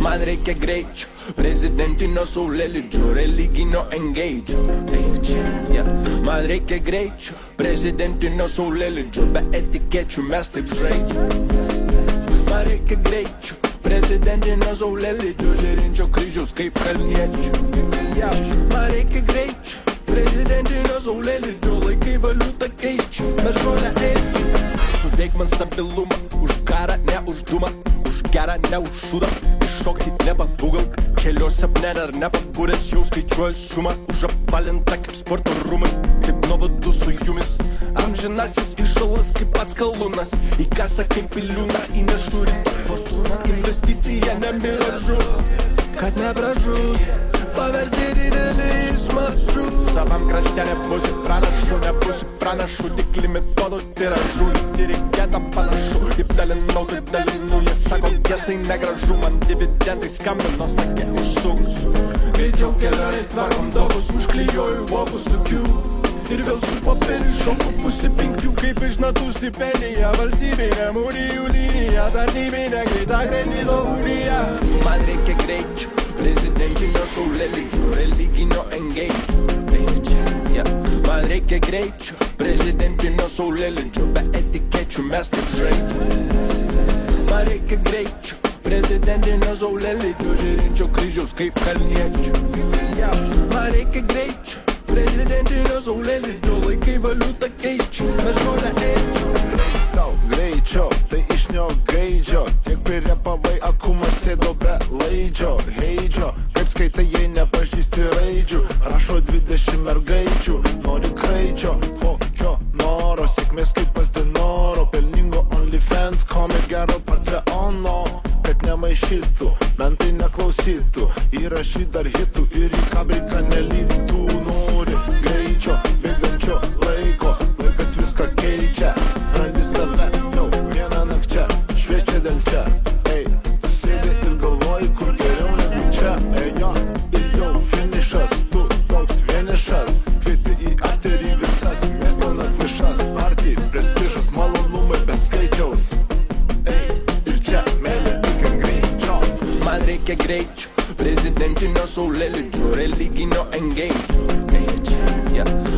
Man reikia greičio, prezidentinio saulėlydžio, religinio engagio. Man reikia greičio, prezidentinio saulėlydžio, be etikečių mes taip žaidžiam. Man reikia greičio, prezidentinio saulėlydžio, žėrinčio kryžiaus kaip kalniečių. Man reikia greičio, prezidentinio saulėlydžio, laikai valiutą keičia, mes žolę eičiam. Suteik man stabilumą, už karą, ne už dūmą, už gerą, ne už šūdą, iššokti nepabūgal, keliuose apner ar nepabūrės, jau skaičiuoju sumą, už apvalintą kaip sporto rūmai, kaip nuobodu su jumis, amžinasis iššalas kaip pats kalūnas, į kasą kaip iliūną, įnešu rytoj fortūną, investicija ne miražu, kad nebražu, paversti didelį išmažu. Savam krašte nebūsi pranašu, tik limituotų tiražų, dirigentą panašu, kaip dalinau, taip dalinu, jie sako, gestai negražu, man dividendai skambino, sakė, užsuks. Greičiau kelionai tvarkom dogus, užklijuoju vobus tokių, ir vėl su papirį šoku pusė 5, kaip iš natų stipendija, valstybinė mūrijų linija, tarnybinė greita kredito unija. Man reikia greičio, prezidentinio saulėlydžio, religinio engagio. Man reikia greičio, prezidentinio saulėlydžio, be etikečių mes taip žaidžiam. Man reikia greičio, prezidentinio saulėlydžio, žėrinčio kryžiaus kaip kalniečių. Man reikia greičio, prezidentinio saulėlydžio, laikai valiutą keičia, mes žolę eičiam. Greičio, tai iš nio gaidžio, tiek pirepavai akumas sėdo be laidžio, heidžio, kaip skaitai, jei nepažįsti raidžių, rašo 20 mergaičių, nori kraičio, kokio noro, sėkmės kaip pas Dinoro, pelningo OnlyFans, komik gero Patreono, kad nemaišytų, mentai neklausytų, įrašyt dar hitų ir į kabriką nelytų, nori greičio, bėgančio laiko, laikas viską keičia, randi save, jau vieną nakčia, šviečia dėl čia, ei, sėdi ir galvoji, kur geriau negu čia, ei jo, ir jau finišas, tu toks vienišas, kvieti į afterį visas, miesto nakvišas, arti, prestižas, malonumai be skaičiaus, ei, ir čia meilė tik ant greičio. Man reikia greičio, prezidentinio saulėlydžio, religinio engagio.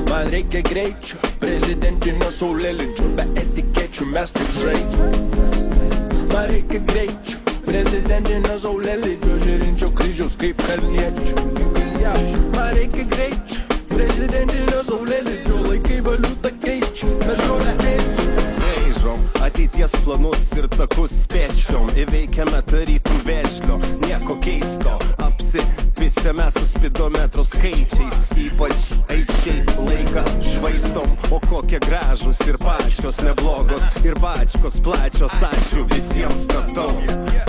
Man reikia greičio, prezidentinio saulėlydžio, be etikečių mes taip žaidžiam. Man reikia greičio, prezidentinio saulėlydžio, žėrinčio kryžiaus kaip kalniečių. Man reikia greičio, prezidentinio saulėlydžio, laikai valiutą keičia, mes žolę eičiam. Braižom ateities planus ir takus spėčiom, įveikiame tarytų vežlio, nieko keisto, apsipisėme su spidometro skaičiais, ypač aikščiai laiką švaistom, o kokie gražus ir pačios neblogos, ir bačkos plačios, ačiū visiems statau,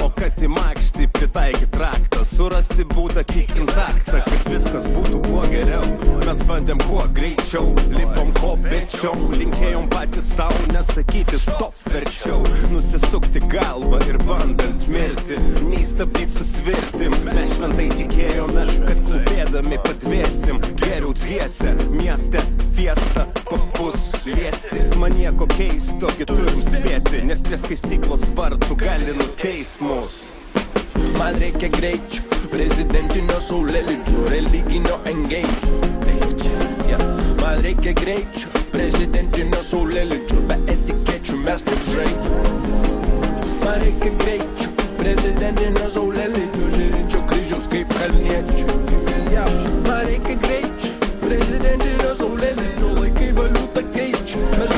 o kad įmakšti pritaikyt raktą, surasti būdą kiek intaktą, kad viskas būtų kuo geriau, mes bandėm kuo greičiau, lipom kopėčiom, linkėjom patys savo, nesakyti stop verčiau, nusisukti galvą ir bandant mirti, nei stabdyt susvirtim, mes šventai tikėjome, kad klubėdami padvėsim, geriau dviese, mieste fiesta, papus liesti, man nieko keisto, turim spėti, nes prie skaistyklos vartų gali nuteist mus. Man reikia greičio, prezidentinio saulėlydžio, religinio engagio. Man reikia greičio, prezidentinio saulėlydžio, be etikečių mes taip žaidžiam. Man reikia greičio, prezidentinio saulėlydžio, žėrinčio kryžiaus kaip kalniečių. Man reikia greičio, prezidentinio saulėlydžio, laikai valiutą keičia, mes